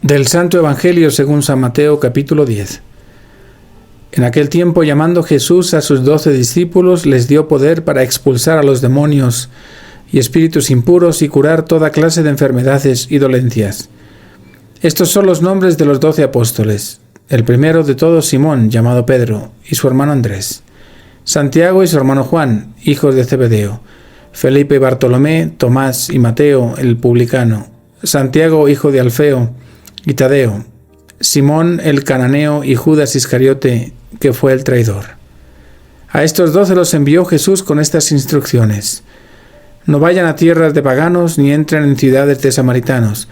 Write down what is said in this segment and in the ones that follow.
Del Santo Evangelio según San Mateo, capítulo 10. En aquel tiempo, llamando Jesús a sus 12 discípulos, les dio poder para expulsar a los demonios y espíritus impuros y curar toda clase de enfermedades y dolencias. Estos son los nombres de los 12 apóstoles. El primero de todos, Simón, llamado Pedro, y su hermano Andrés. Santiago y su hermano Juan, hijos de Zebedeo. Felipe y Bartolomé, Tomás y Mateo, el publicano. Santiago, hijo de Alfeo, y Tadeo. Simón el cananeo y Judas Iscariote, que fue el traidor. A estos 12 los envió Jesús con estas instrucciones: no vayan a tierras de paganos ni entren en ciudades de samaritanos.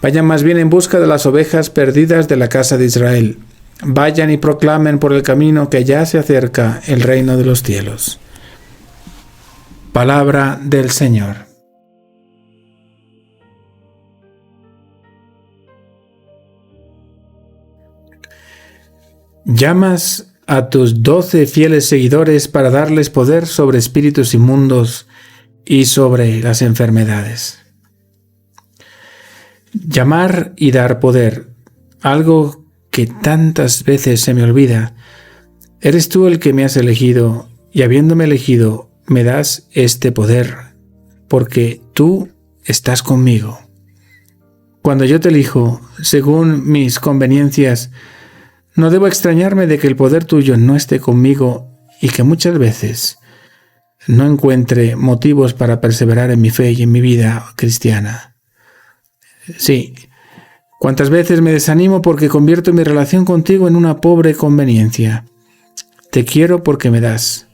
Vayan más bien en busca de las ovejas perdidas de la casa de Israel. Vayan y proclamen por el camino que ya se acerca el reino de los cielos. Palabra del Señor. Llamas a tus 12 fieles seguidores para darles poder sobre espíritus inmundos y sobre las enfermedades. Llamar y dar poder, algo que tantas veces se me olvida. Eres tú el que me has elegido, y habiéndome elegido, me das este poder, porque tú estás conmigo. Cuando yo te elijo, según mis conveniencias, no debo extrañarme de que el poder tuyo no esté conmigo y que muchas veces no encuentre motivos para perseverar en mi fe y en mi vida cristiana. Sí, cuántas veces me desanimo porque convierto mi relación contigo en una pobre conveniencia. Te quiero porque me das.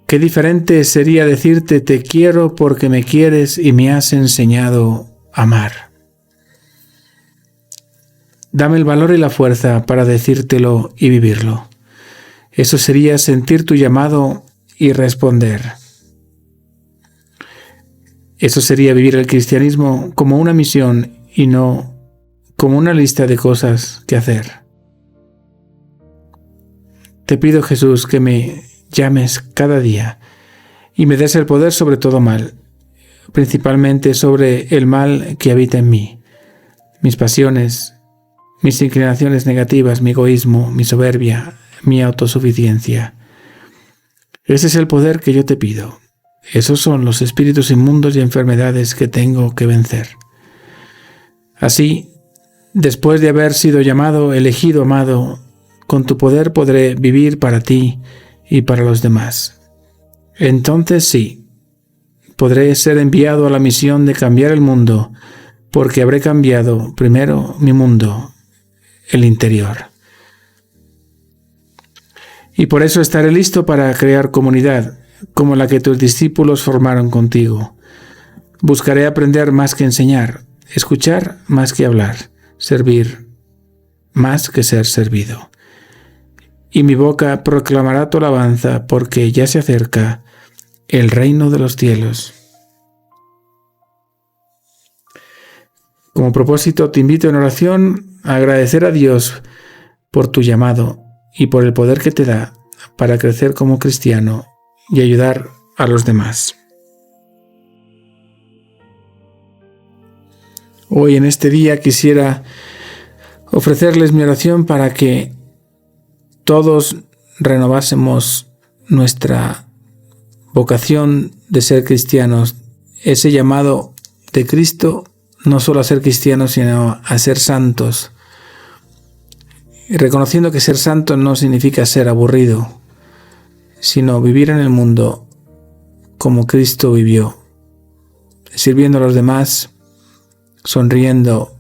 Qué diferente sería decirte te quiero porque me quieres y me has enseñado a amar. Dame el valor y la fuerza para decírtelo y vivirlo. Eso sería sentir tu llamado y responder. Eso sería vivir el cristianismo como una misión y no como una lista de cosas que hacer. Te pido, Jesús, que me llames cada día y me des el poder sobre todo mal, principalmente sobre el mal que habita en mí, mis pasiones, mis inclinaciones negativas, mi egoísmo, mi soberbia, mi autosuficiencia. Ese es el poder que yo te pido. Esos son los espíritus inmundos y enfermedades que tengo que vencer. Así, después de haber sido llamado, elegido, amado, con tu poder podré vivir para ti y para los demás. Entonces sí, podré ser enviado a la misión de cambiar el mundo, porque habré cambiado primero mi mundo, el interior. Y por eso estaré listo para crear comunidad, como la que tus discípulos formaron contigo. Buscaré aprender más que enseñar, escuchar más que hablar, servir más que ser servido. Y mi boca proclamará tu alabanza, porque ya se acerca el reino de los cielos. Como propósito, te invito en oración a agradecer a Dios por tu llamado y por el poder que te da para crecer como cristiano y ayudar a los demás. Hoy en este día quisiera ofrecerles mi oración para que todos renovásemos nuestra vocación de ser cristianos, ese llamado de Cristo no solo a ser cristianos, sino a ser santos, y reconociendo que ser santo no significa ser aburrido, sino vivir en el mundo como Cristo vivió, sirviendo a los demás, sonriendo,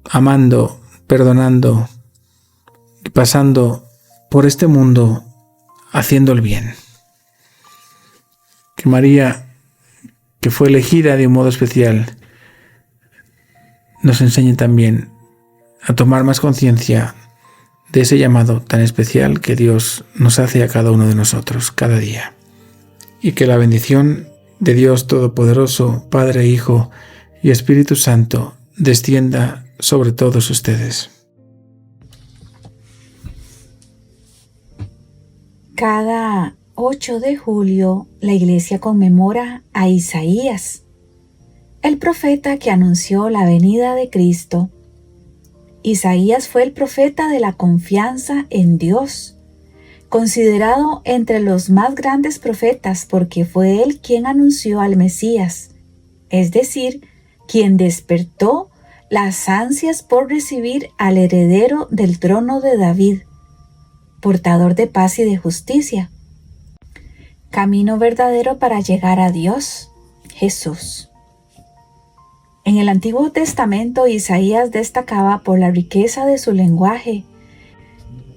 amando, perdonando y pasando por este mundo haciendo el bien. Que María, que fue elegida de un modo especial, nos enseñe también a tomar más conciencia de ese llamado tan especial que Dios nos hace a cada uno de nosotros, cada día. Y que la bendición de Dios Todopoderoso, Padre, Hijo y Espíritu Santo, descienda sobre todos ustedes. Cada 8 de julio la Iglesia conmemora a Isaías, el profeta que anunció la venida de Cristo Isaías fue el profeta de la confianza en Dios, considerado entre los más grandes profetas porque fue él quien anunció al Mesías, es decir, quien despertó las ansias por recibir al heredero del trono de David, portador de paz y de justicia. Camino verdadero para llegar a Dios, Jesús. En el Antiguo Testamento, Isaías destacaba por la riqueza de su lenguaje,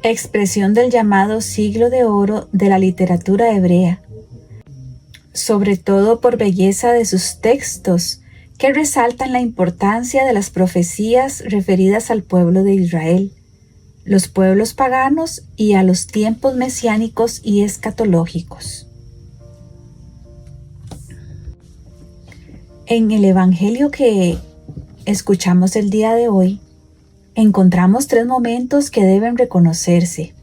expresión del llamado siglo de oro de la literatura hebrea, sobre todo por belleza de sus textos que resaltan la importancia de las profecías referidas al pueblo de Israel, los pueblos paganos y a los tiempos mesiánicos y escatológicos. En el Evangelio que escuchamos el día de hoy, encontramos 3 momentos que deben reconocerse: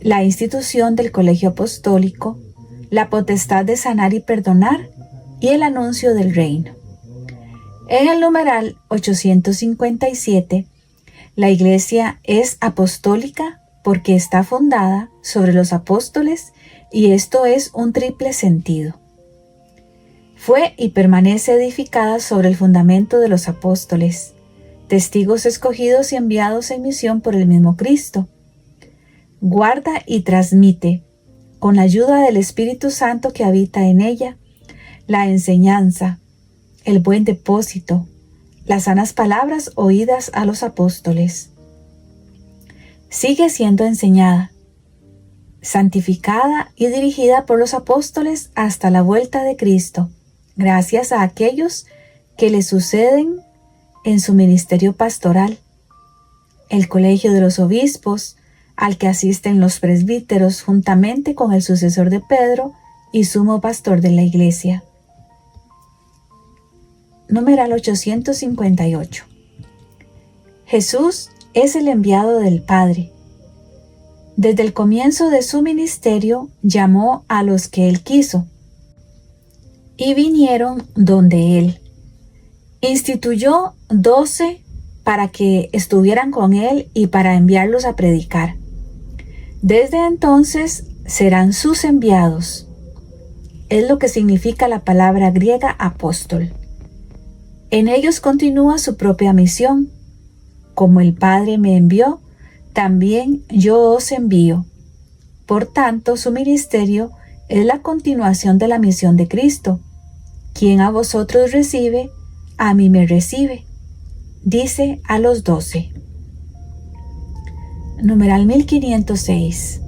la institución del colegio apostólico, la potestad de sanar y perdonar y el anuncio del reino. En el numeral 857, la Iglesia es apostólica porque está fundada sobre los apóstoles y esto es un triple sentido. Fue y permanece edificada sobre el fundamento de los apóstoles, testigos escogidos y enviados en misión por el mismo Cristo. Guarda y transmite, con la ayuda del Espíritu Santo que habita en ella, la enseñanza, el buen depósito, las sanas palabras oídas a los apóstoles. Sigue siendo enseñada, santificada y dirigida por los apóstoles hasta la vuelta de Cristo, gracias a aquellos que le suceden en su ministerio pastoral, el colegio de los obispos, al que asisten los presbíteros juntamente con el sucesor de Pedro y sumo pastor de la Iglesia. Numeral 858. Jesús es el enviado del Padre. Desde el comienzo de su ministerio llamó a los que él quiso, y vinieron donde él. Instituyó 12 para que estuvieran con él y para enviarlos a predicar. Desde entonces serán sus enviados. Es lo que significa la palabra griega apóstol. En ellos continúa su propia misión. Como el Padre me envió, también yo os envío. Por tanto, su ministerio es la continuación de la misión de Cristo. Quien a vosotros recibe, a mí me recibe, dice a los 12. Numeral 1506.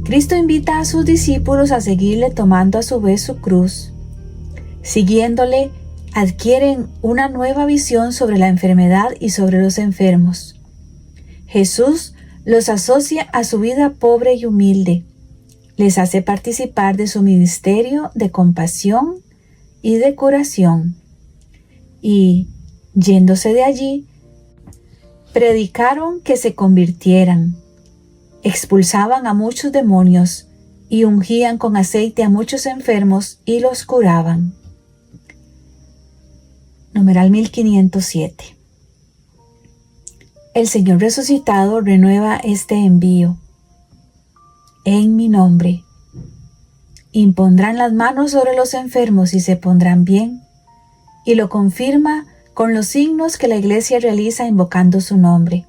Cristo invita a sus discípulos a seguirle tomando a su vez su cruz. Siguiéndole, adquieren una nueva visión sobre la enfermedad y sobre los enfermos. Jesús los asocia a su vida pobre y humilde. Les hace participar de su ministerio de compasión y de curación. Y, yéndose de allí, predicaron que se convirtieran, expulsaban a muchos demonios y ungían con aceite a muchos enfermos y los curaban. Numeral 1507. El Señor resucitado renueva este envío. En mi nombre. Impondrán las manos sobre los enfermos y se pondrán bien. Y lo confirma con los signos que la Iglesia realiza invocando su nombre.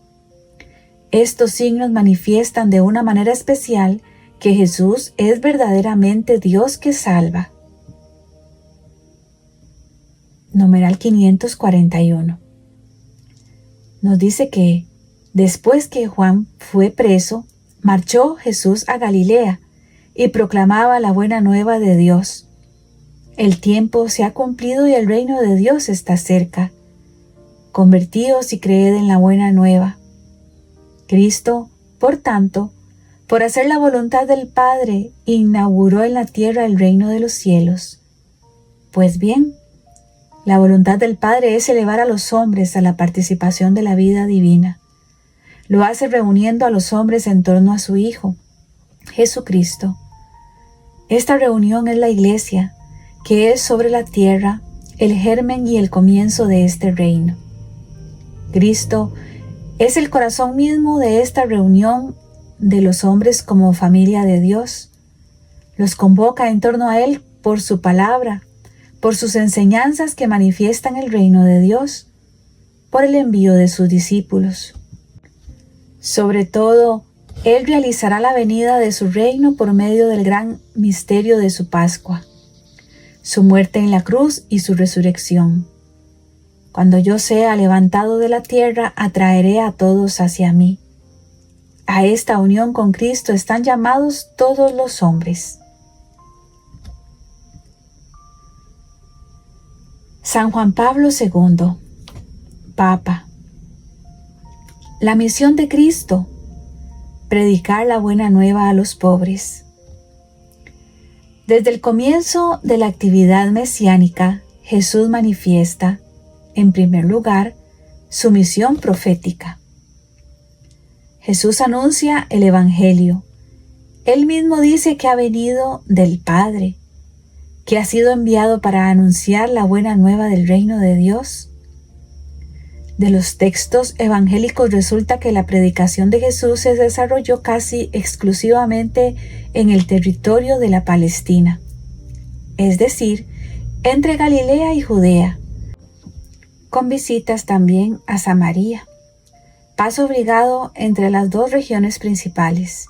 Estos signos manifiestan de una manera especial que Jesús es verdaderamente Dios que salva. Numeral 541. Nos dice que después que Juan fue preso, marchó Jesús a Galilea y proclamaba la buena nueva de Dios. El tiempo se ha cumplido y el reino de Dios está cerca. Convertíos y creed en la buena nueva. Cristo, por tanto, por hacer la voluntad del Padre, inauguró en la tierra el reino de los cielos. Pues bien, la voluntad del Padre es elevar a los hombres a la participación de la vida divina. Lo hace reuniendo a los hombres en torno a su Hijo, Jesucristo. Esta reunión es la Iglesia, que es sobre la tierra el germen y el comienzo de este reino. Cristo Es el corazón mismo de esta reunión de los hombres como familia de Dios. Los convoca en torno a Él por su palabra, por sus enseñanzas que manifiestan el reino de Dios, por el envío de sus discípulos. Sobre todo, Él realizará la venida de su reino por medio del gran misterio de su Pascua, su muerte en la cruz y su resurrección. Cuando yo sea levantado de la tierra, atraeré a todos hacia mí. A esta unión con Cristo están llamados todos los hombres. San Juan Pablo II, Papa. La misión de Cristo: predicar la buena nueva a los pobres. Desde el comienzo de la actividad mesiánica, Jesús manifiesta, en primer lugar, su misión profética. Jesús anuncia el Evangelio. Él mismo dice que ha venido del Padre, que ha sido enviado para anunciar la buena nueva del reino de Dios. De los textos evangélicos resulta que la predicación de Jesús se desarrolló casi exclusivamente en el territorio de la Palestina, es decir, entre Galilea y Judea, con visitas también a Samaria, paso obligado entre las dos regiones principales.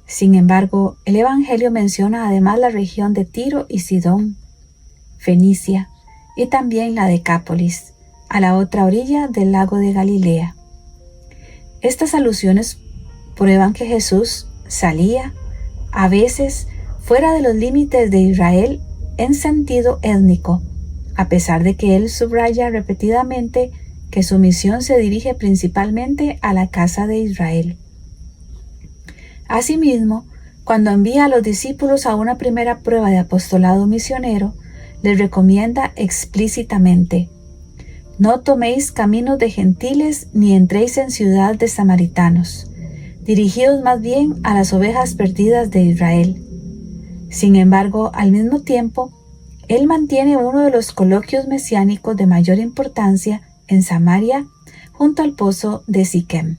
Sin embargo, el Evangelio menciona además la región de Tiro y Sidón, Fenicia y también la Decápolis, a la otra orilla del lago de Galilea. Estas alusiones prueban que Jesús salía, a veces, fuera de los límites de Israel en sentido étnico, a pesar de que él subraya repetidamente que su misión se dirige principalmente a la casa de Israel. Asimismo, cuando envía a los discípulos a una primera prueba de apostolado misionero, les recomienda explícitamente: no toméis caminos de gentiles ni entréis en ciudad de samaritanos, dirigidos más bien a las ovejas perdidas de Israel. Sin embargo, al mismo tiempo, él mantiene uno de los coloquios mesiánicos de mayor importancia en Samaria, junto al pozo de Siquem.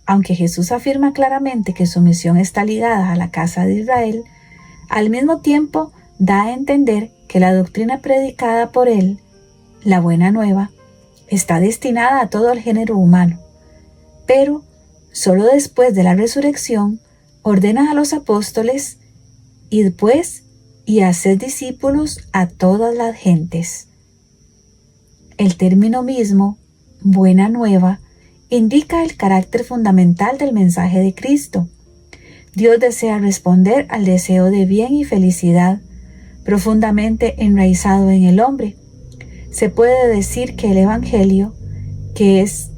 Aunque Jesús afirma claramente que su misión está ligada a la casa de Israel, al mismo tiempo da a entender que la doctrina predicada por él, la buena nueva, está destinada a todo el género humano, pero solo después de la resurrección ordena a los apóstoles: id pues y haced discípulos a todas las gentes. El término mismo, buena nueva, indica el carácter fundamental del mensaje de Cristo. Dios desea responder al deseo de bien y felicidad profundamente enraizado en el hombre. Se puede decir que el Evangelio, que es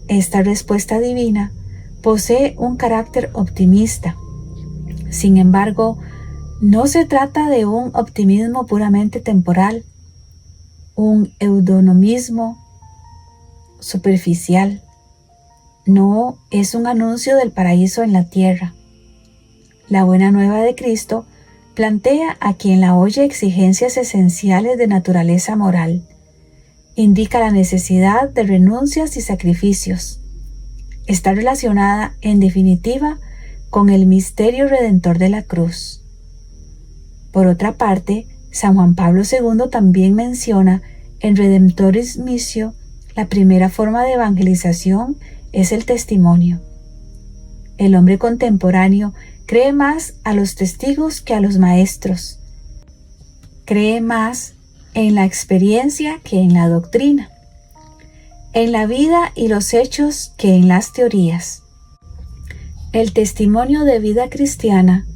esta respuesta divina, posee un carácter optimista. Sin embargo, no se trata de un optimismo puramente temporal, un eudonomismo superficial. No es un anuncio del paraíso en la tierra. La buena nueva de Cristo plantea a quien la oye exigencias esenciales de naturaleza moral. Indica la necesidad de renuncias y sacrificios. Está relacionada, en definitiva, con el misterio redentor de la cruz. Por otra parte, San Juan Pablo II también menciona en Redemptoris Missio la primera forma de evangelización es el testimonio. El hombre contemporáneo cree más a los testigos que a los maestros. Cree más en la experiencia que en la doctrina, en la vida y los hechos que en las teorías. El testimonio de vida cristiana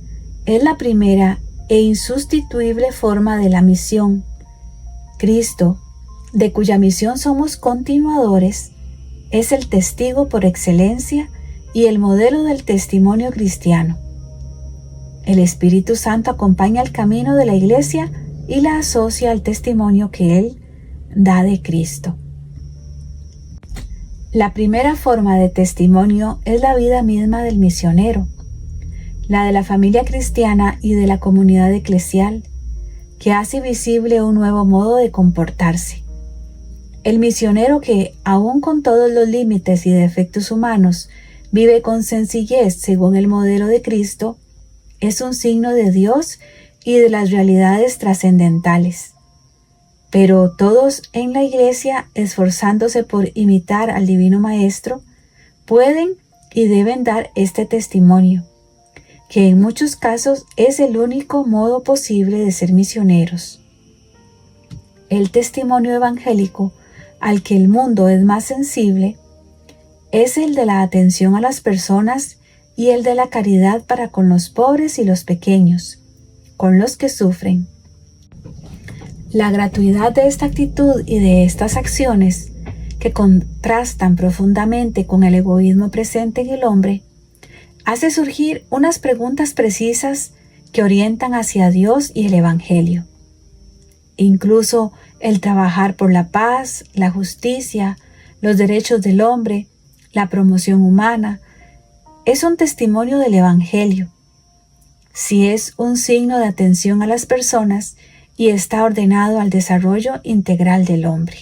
es la primera e insustituible forma de la misión. Cristo, de cuya misión somos continuadores, es el testigo por excelencia y el modelo del testimonio cristiano. El Espíritu Santo acompaña el camino de la Iglesia y la asocia al testimonio que Él da de Cristo. La primera forma de testimonio es la vida misma del misionero, la de la familia cristiana y de la comunidad eclesial, que hace visible un nuevo modo de comportarse. El misionero que, aun con todos los límites y defectos humanos, vive con sencillez según el modelo de Cristo, es un signo de Dios y de las realidades trascendentales. Pero todos en la Iglesia, esforzándose por imitar al Divino Maestro, pueden y deben dar este testimonio, que en muchos casos es el único modo posible de ser misioneros. El testimonio evangélico al que el mundo es más sensible es el de la atención a las personas y el de la caridad para con los pobres y los pequeños, con los que sufren. La gratuidad de esta actitud y de estas acciones, que contrastan profundamente con el egoísmo presente en el hombre, hace surgir unas preguntas precisas que orientan hacia Dios y el Evangelio. Incluso el trabajar por la paz, la justicia, los derechos del hombre, la promoción humana, es un testimonio del Evangelio. Si es un signo de atención a las personas y está ordenado al desarrollo integral del hombre.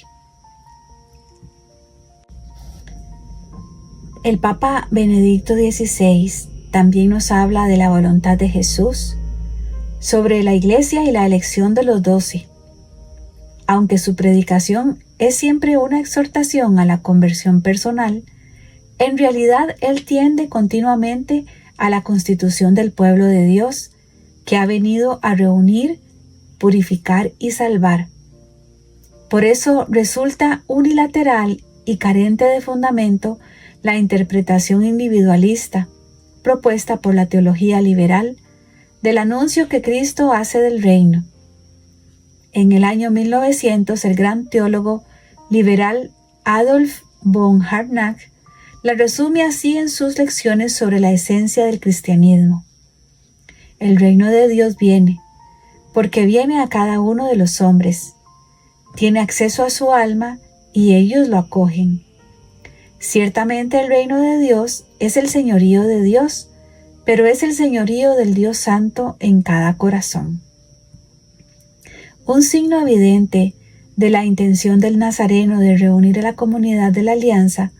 El Papa Benedicto XVI también nos habla de la voluntad de Jesús sobre la Iglesia y la elección de los 12. Aunque su predicación es siempre una exhortación a la conversión personal, en realidad él tiende continuamente a la constitución del pueblo de Dios, que ha venido a reunir, purificar y salvar. Por eso resulta unilateral y carente de fundamento la interpretación individualista, propuesta por la teología liberal, del anuncio que Cristo hace del reino. En el año 1900, el gran teólogo liberal Adolf von Harnack la resume así en sus lecciones sobre la esencia del cristianismo. El reino de Dios viene, porque viene a cada uno de los hombres, tiene acceso a su alma y ellos lo acogen. Ciertamente el reino de Dios es el señorío de Dios, pero es el señorío del Dios Santo en cada corazón. Un signo evidente de la intención del Nazareno de reunir a la comunidad de la alianza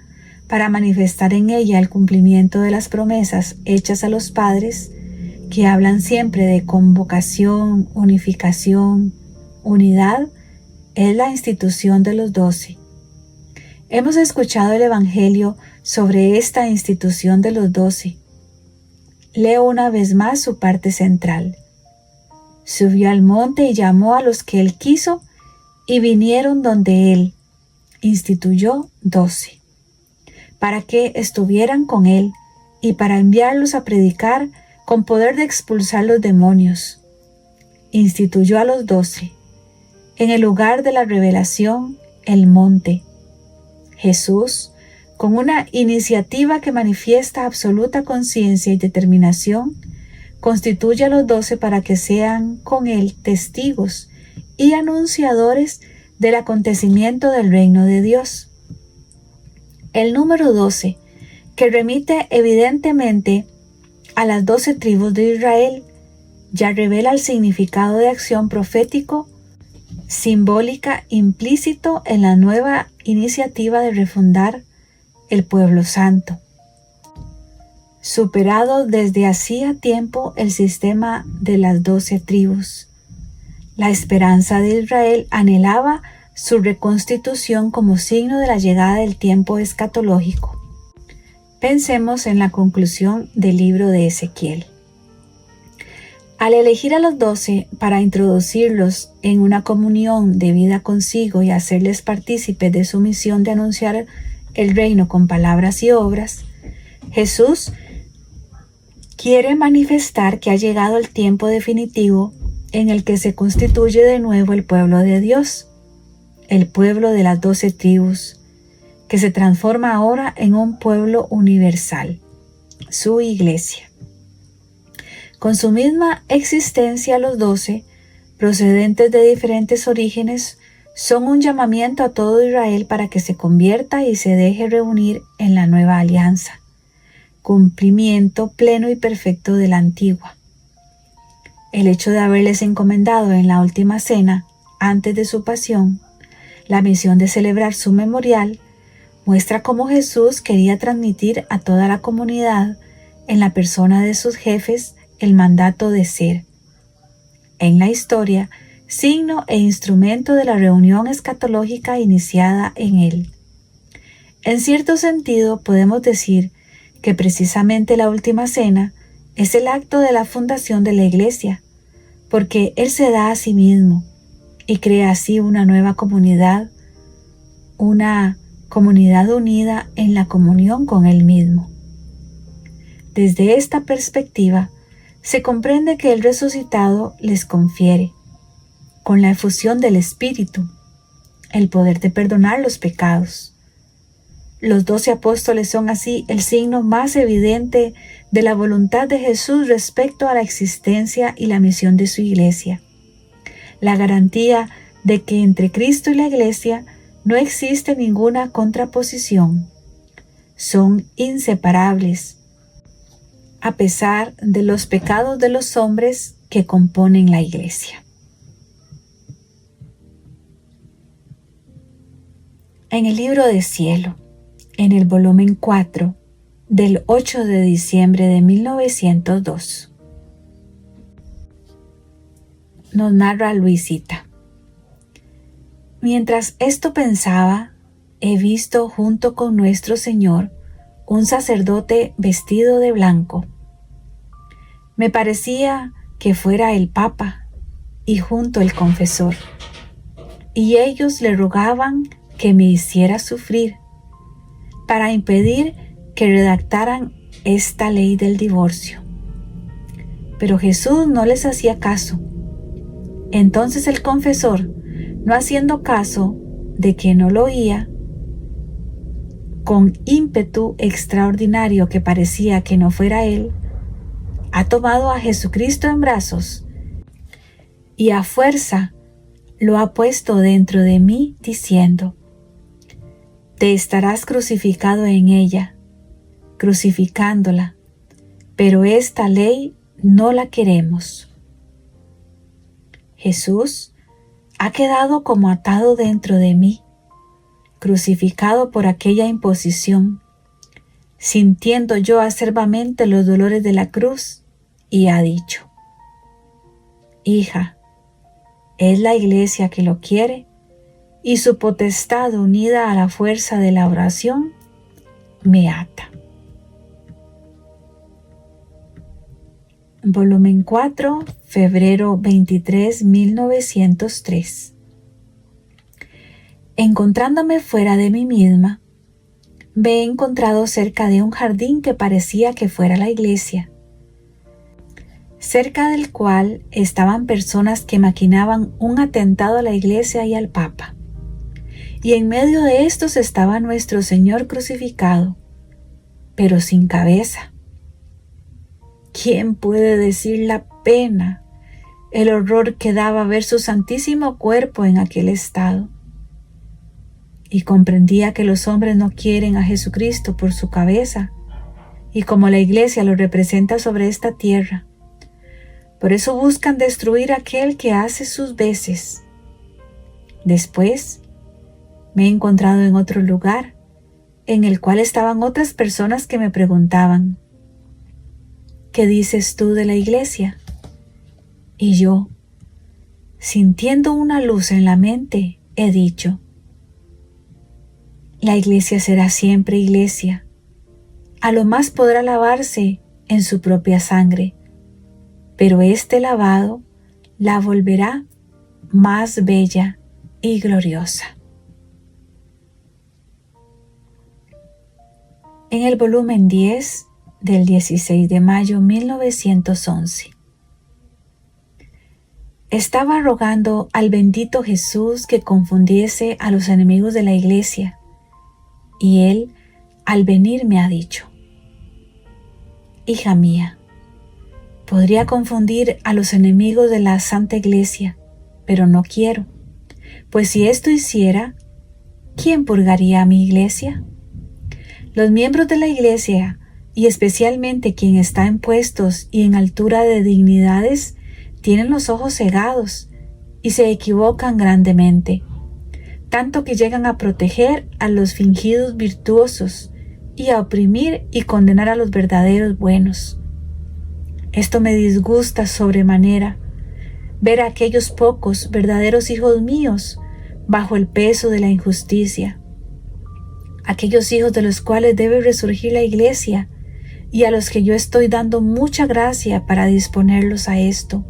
para manifestar en ella el cumplimiento de las promesas hechas a los padres, que hablan siempre de convocación, unificación, unidad, es la institución de los 12. Hemos escuchado el Evangelio sobre esta institución de los 12. Leo una vez más su parte central. Subió al monte y llamó a los que él quiso, y vinieron donde él instituyó 12, para que estuvieran con él y para enviarlos a predicar con poder de expulsar los demonios. Instituyó a los 12, en el lugar de la revelación, el monte. Jesús, con una iniciativa que manifiesta absoluta conciencia y determinación, constituye a los 12 para que sean con él testigos y anunciadores del acontecimiento del reino de Dios. El número 12, que remite evidentemente a las 12 tribus de Israel, ya revela el significado de acción profético, simbólica implícito en la nueva iniciativa de refundar el pueblo santo. Superado desde hacía tiempo el sistema de las 12 tribus, la esperanza de Israel anhelaba su reconstitución como signo de la llegada del tiempo escatológico. Pensemos en la conclusión del libro de Ezequiel. Al elegir a los 12 para introducirlos en una comunión de vida consigo y hacerles partícipes de su misión de anunciar el reino con palabras y obras, Jesús quiere manifestar que ha llegado el tiempo definitivo en el que se constituye de nuevo el pueblo de Dios, el pueblo de las 12 tribus, que se transforma ahora en un pueblo universal, su iglesia. Con su misma existencia, los 12, procedentes de diferentes orígenes, son un llamamiento a todo Israel para que se convierta y se deje reunir en la nueva alianza, cumplimiento pleno y perfecto de la antigua. El hecho de haberles encomendado en la última cena, antes de su pasión, La misión de celebrar su memorial muestra cómo Jesús quería transmitir a toda la comunidad, en la persona de sus jefes, el mandato de ser, en la historia, signo e instrumento de la reunión escatológica iniciada en él. En cierto sentido, podemos decir que precisamente la última cena es el acto de la fundación de la Iglesia, porque Él se da a sí mismo y crea así una nueva comunidad, una comunidad unida en la comunión con Él mismo. Desde esta perspectiva, se comprende que el resucitado les confiere, con la efusión del Espíritu, el poder de perdonar los pecados. Los 12 apóstoles son así el signo más evidente de la voluntad de Jesús respecto a la existencia y la misión de su Iglesia. La garantía de que entre Cristo y la Iglesia no existe ninguna contraposición. Son inseparables, a pesar de los pecados de los hombres que componen la Iglesia. En el libro de Cielo, en el volumen 4, del 8 de diciembre de 1902, nos narra Luisita. Mientras esto pensaba, he visto junto con nuestro Señor un sacerdote vestido de blanco. Me parecía que fuera el Papa y junto el confesor, y ellos le rogaban que me hiciera sufrir para impedir que redactaran esta ley del divorcio. Pero Jesús no les hacía caso. Entonces el confesor, no haciendo caso de que no lo oía, con ímpetu extraordinario que parecía que no fuera él, ha tomado a Jesucristo en brazos y a fuerza lo ha puesto dentro de mí, diciendo: te estarás crucificado en ella, crucificándola, pero esta ley no la queremos. Jesús ha quedado como atado dentro de mí, crucificado por aquella imposición, sintiendo yo acerbamente los dolores de la cruz, y ha dicho: hija, es la Iglesia que lo quiere, y su potestad unida a la fuerza de la oración me ata. Volumen 4, febrero 23, 1903. Encontrándome fuera de mí misma, me he encontrado cerca de un jardín que parecía que fuera la iglesia, cerca del cual estaban personas que maquinaban un atentado a la iglesia y al Papa. Y en medio de estos estaba nuestro Señor crucificado, pero sin cabeza. ¿Quién puede decir la pena, el horror que daba ver su santísimo cuerpo en aquel estado? Y comprendía que los hombres no quieren a Jesucristo por su cabeza, y como la Iglesia lo representa sobre esta tierra, por eso buscan destruir a aquel que hace sus veces. Después, me he encontrado en otro lugar, en el cual estaban otras personas que me preguntaban: ¿qué dices tú de la iglesia? Y yo, sintiendo una luz en la mente, he dicho: la iglesia será siempre iglesia. A lo más podrá lavarse en su propia sangre, pero este lavado la volverá más bella y gloriosa. En el volumen 10 del 16 de mayo 1911. Estaba rogando al bendito Jesús que confundiese a los enemigos de la iglesia, y él al venir me ha dicho: hija mía, podría confundir a los enemigos de la Santa Iglesia, pero no quiero, pues si esto hiciera, ¿quién purgaría a mi iglesia? Los miembros de la iglesia, y especialmente quien está en puestos y en altura de dignidades, tienen los ojos cegados y se equivocan grandemente, tanto que llegan a proteger a los fingidos virtuosos y a oprimir y condenar a los verdaderos buenos. Esto me disgusta sobremanera, ver a aquellos pocos verdaderos hijos míos bajo el peso de la injusticia, aquellos hijos de los cuales debe resurgir la Iglesia y a los que yo estoy dando mucha gracia para disponerlos a esto.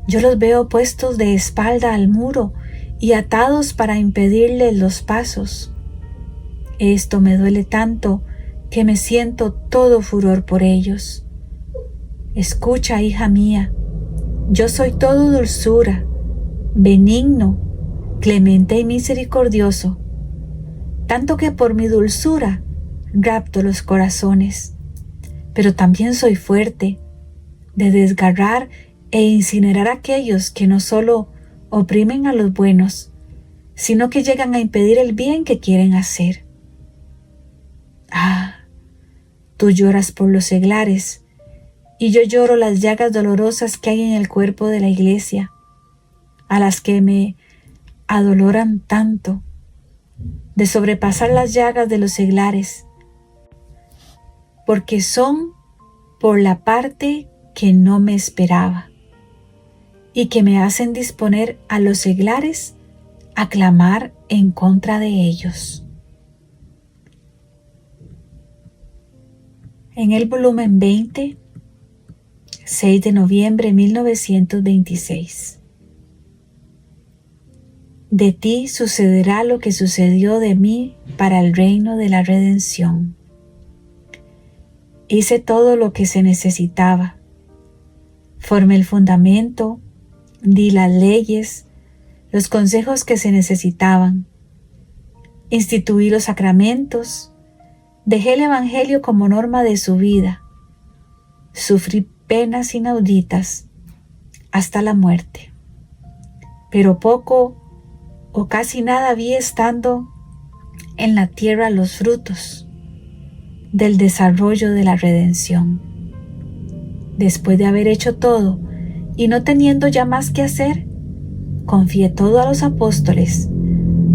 Yo los veo puestos de espalda al muro y atados para impedirles los pasos. Esto me duele tanto que me siento todo furor por ellos. Escucha, hija mía, yo soy todo dulzura, benigno, clemente y misericordioso, tanto que por mi dulzura rapto los corazones, pero también soy fuerte, de desgarrar e incinerar a aquellos que no solo oprimen a los buenos, sino que llegan a impedir el bien que quieren hacer. Ah, tú lloras por los seglares, y yo lloro las llagas dolorosas que hay en el cuerpo de la Iglesia, a las que me adoloran tanto, de sobrepasar las llagas de los seglares, porque son por la parte que no me esperaba, y que me hacen disponer a los seglares a clamar en contra de ellos. En el volumen 20, 6 de noviembre de 1926. De ti sucederá lo que sucedió de mí para el reino de la redención. Hice todo lo que se necesitaba. Formé el fundamento, di las leyes, los consejos que se necesitaban. Instituí los sacramentos, dejé el Evangelio como norma de su vida. Sufrí penas inauditas hasta la muerte. Pero poco o casi nada vi estando en la tierra los frutos del desarrollo de la redención. Después de haber hecho todo y no teniendo ya más que hacer, confié todo a los apóstoles,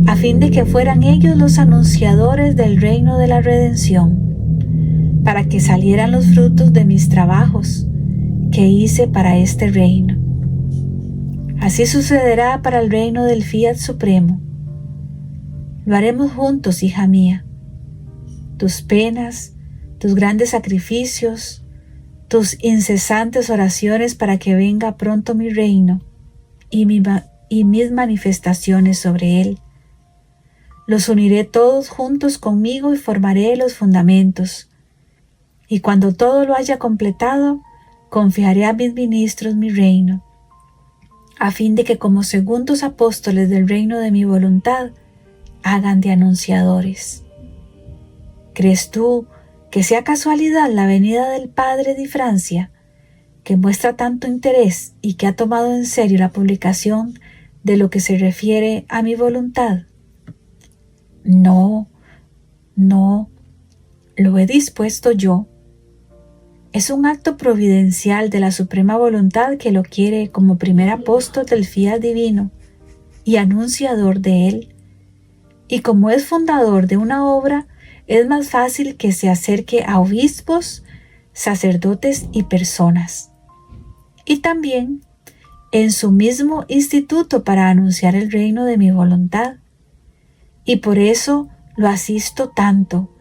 a fin de que fueran ellos los anunciadores del reino de la redención, para que salieran los frutos de mis trabajos que hice para este reino. Así sucederá para el reino del Fiat Supremo. Lo haremos juntos, hija mía. Tus penas, tus grandes sacrificios, tus incesantes oraciones para que venga pronto mi reino y mis manifestaciones sobre él. Los uniré todos juntos conmigo y formaré los fundamentos. Y cuando todo lo haya completado, confiaré a mis ministros mi reino, a fin de que como segundos apóstoles del reino de mi voluntad, hagan de anunciadores. ¿Crees tú que sea casualidad la venida del padre de Francia, que muestra tanto interés y que ha tomado en serio la publicación de lo que se refiere a mi voluntad? No, lo he dispuesto yo. Es un acto providencial de la suprema voluntad que lo quiere como primer apóstol del fiat divino y anunciador de él. Y como es fundador de una obra, es más fácil que se acerque a obispos, sacerdotes y personas. Y también en su mismo instituto para anunciar el reino de mi voluntad. Y por eso lo asisto tanto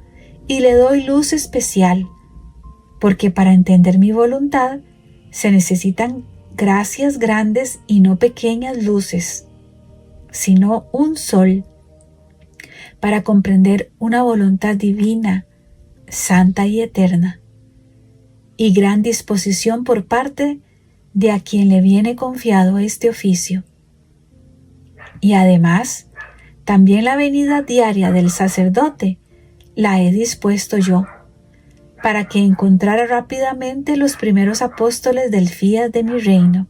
y le doy luz especial, porque para entender mi voluntad se necesitan gracias grandes y no pequeñas luces, sino un sol, para comprender una voluntad divina, santa y eterna, y gran disposición por parte de a quien le viene confiado este oficio. Y además, también la venida diaria del sacerdote la he dispuesto yo, para que encontrara rápidamente los primeros apóstoles del fiat de mi reino,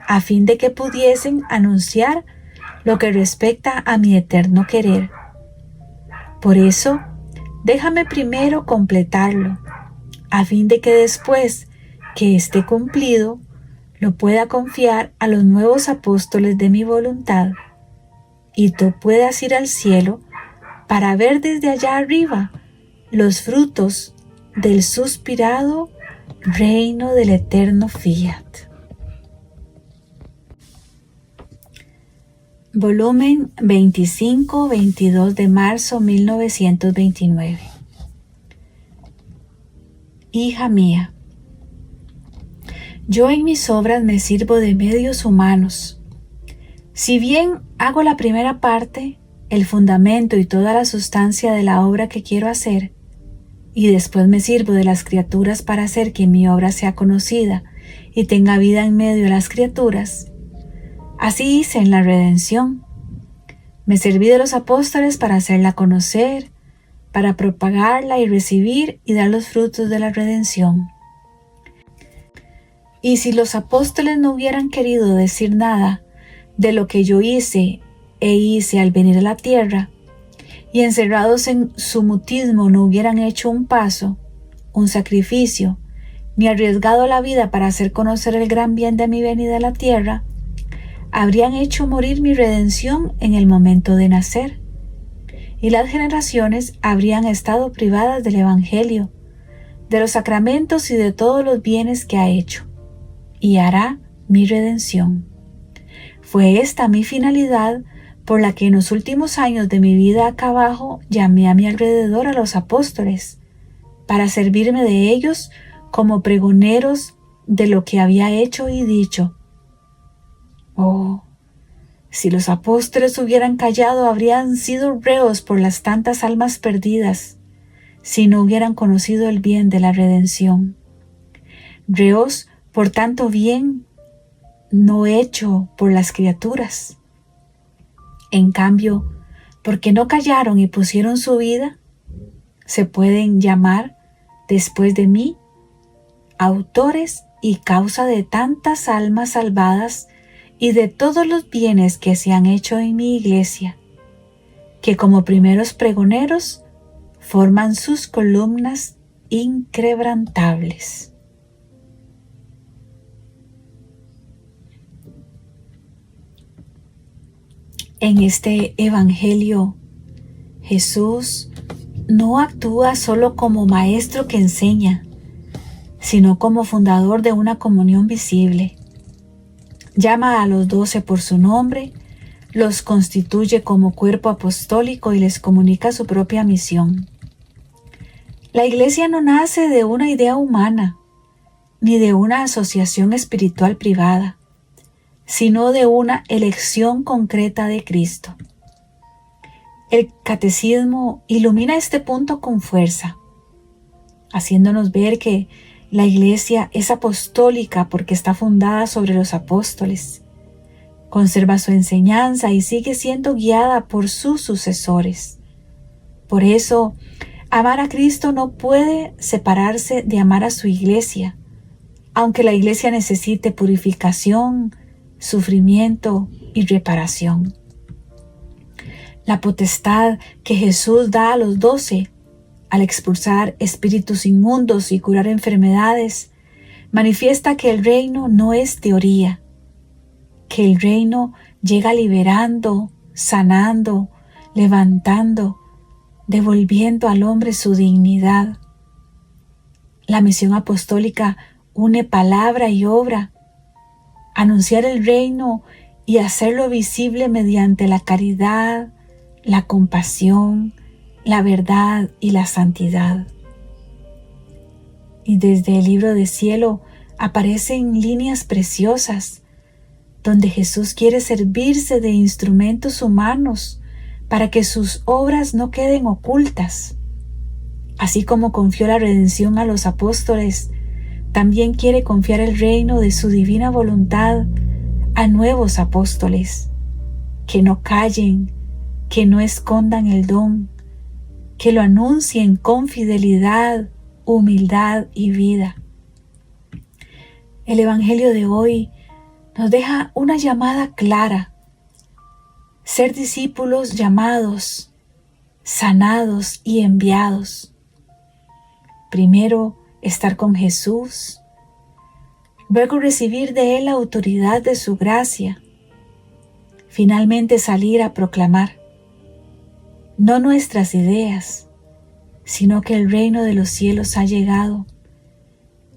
a fin de que pudiesen anunciar lo que respecta a mi eterno querer. Por eso, déjame primero completarlo, a fin de que después que esté cumplido, lo pueda confiar a los nuevos apóstoles de mi voluntad, y tú puedas ir al cielo para ver desde allá arriba los frutos del suspirado reino del eterno Fiat. Volumen 25-22 de marzo 1929. Hija mía, yo en mis obras me sirvo de medios humanos. Si bien hago la primera parte, el fundamento y toda la sustancia de la obra que quiero hacer, y después me sirvo de las criaturas para hacer que mi obra sea conocida y tenga vida en medio de las criaturas, así hice en la redención. Me serví de los apóstoles para hacerla conocer, para propagarla y recibir y dar los frutos de la redención. Y si los apóstoles no hubieran querido decir nada de lo que yo hice al venir a la tierra, y encerrados en su mutismo no hubieran hecho un paso, un sacrificio, ni arriesgado la vida para hacer conocer el gran bien de mi venida a la tierra, habrían hecho morir mi redención en el momento de nacer, y las generaciones habrían estado privadas del Evangelio, de los sacramentos y de todos los bienes que ha hecho, y hará mi redención. Fue esta mi finalidad por la que en los últimos años de mi vida acá abajo llamé a mi alrededor a los apóstoles, para servirme de ellos como pregoneros de lo que había hecho y dicho. Oh, si los apóstoles hubieran callado, habrían sido reos por las tantas almas perdidas, si no hubieran conocido el bien de la redención. Reos por tanto bien no hecho por las criaturas. En cambio, porque no callaron y pusieron su vida, se pueden llamar, después de mí, autores y causa de tantas almas salvadas y de todos los bienes que se han hecho en mi iglesia, que como primeros pregoneros forman sus columnas inquebrantables. En este Evangelio, Jesús no actúa solo como maestro que enseña, sino como fundador de una comunión visible. Llama a los 12 por su nombre, los constituye como cuerpo apostólico y les comunica su propia misión. La Iglesia no nace de una idea humana, ni de una asociación espiritual privada, sino de una elección concreta de Cristo. El Catecismo ilumina este punto con fuerza, haciéndonos ver que la Iglesia es apostólica porque está fundada sobre los apóstoles, conserva su enseñanza y sigue siendo guiada por sus sucesores. Por eso, amar a Cristo no puede separarse de amar a su Iglesia, aunque la Iglesia necesite purificación, sufrimiento y reparación. La potestad que Jesús da a los 12 al expulsar espíritus inmundos y curar enfermedades, manifiesta que el reino no es teoría, que el reino llega liberando, sanando, levantando, devolviendo al hombre su dignidad. La misión apostólica une palabra y obra, anunciar el reino y hacerlo visible mediante la caridad, la compasión, la verdad y la santidad. Y desde el libro del cielo aparecen líneas preciosas donde Jesús quiere servirse de instrumentos humanos para que sus obras no queden ocultas. Así como confió la redención a los apóstoles, también quiere confiar el reino de su divina voluntad a nuevos apóstoles, que no callen, que no escondan el don, que lo anuncien con fidelidad, humildad y vida. El Evangelio de hoy nos deja una llamada clara: ser discípulos llamados, sanados y enviados. Primero, estar con Jesús, luego recibir de Él la autoridad de su gracia, finalmente salir a proclamar no nuestras ideas, sino que el reino de los cielos ha llegado,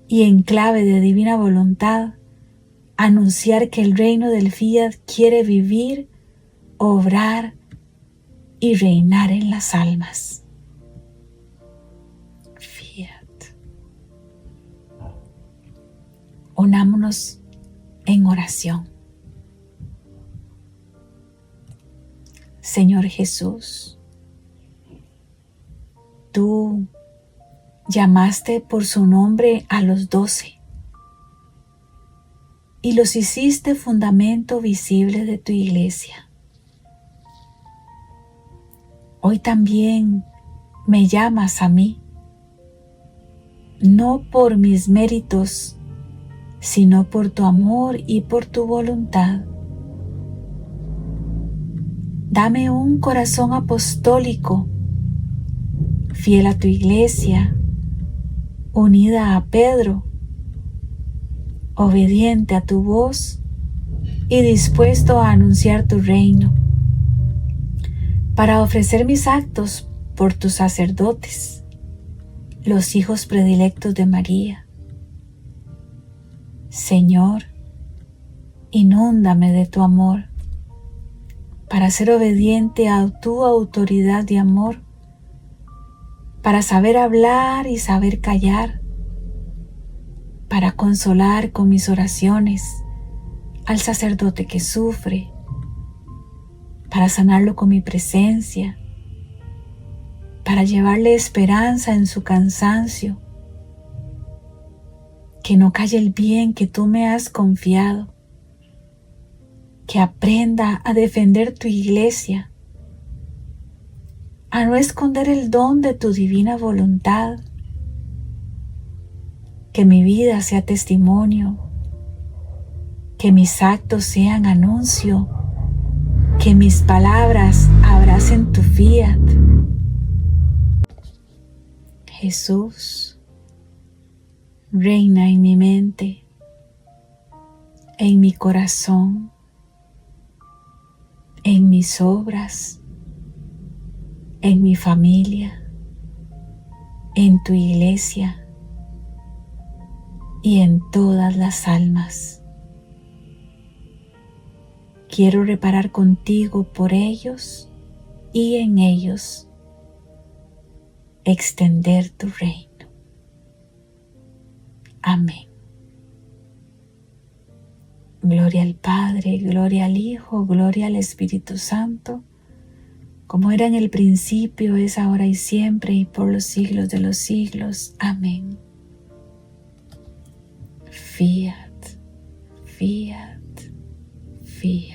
y en clave de divina voluntad, anunciar que el reino del Fiat quiere vivir, obrar y reinar en las almas. Fiat. Unámonos en oración. Señor Jesús, tú llamaste por su nombre a los 12 y los hiciste fundamento visible de tu iglesia. Hoy también me llamas a mí, no por mis méritos, sino por tu amor y por tu voluntad. Dame un corazón apostólico, fiel a tu iglesia, unida a Pedro, obediente a tu voz y dispuesto a anunciar tu reino, para ofrecer mis actos por tus sacerdotes, los hijos predilectos de María. Señor, inúndame de tu amor, para ser obediente a tu autoridad de amor, para saber hablar y saber callar, para consolar con mis oraciones al sacerdote que sufre, para sanarlo con mi presencia, para llevarle esperanza en su cansancio, que no calle el bien que tú me has confiado, que aprenda a defender tu iglesia, a no esconder el don de tu divina voluntad, que mi vida sea testimonio, que mis actos sean anuncio, que mis palabras abracen tu fiat. Jesús, reina en mi mente, en mi corazón, en mis obras, en mi familia, en tu iglesia y en todas las almas. Quiero reparar contigo por ellos y en ellos extender tu reino. Amén. Gloria al Padre, gloria al Hijo, gloria al Espíritu Santo, como era en el principio, es ahora y siempre, y por los siglos de los siglos. Amén. Fiat, fiat, fiat.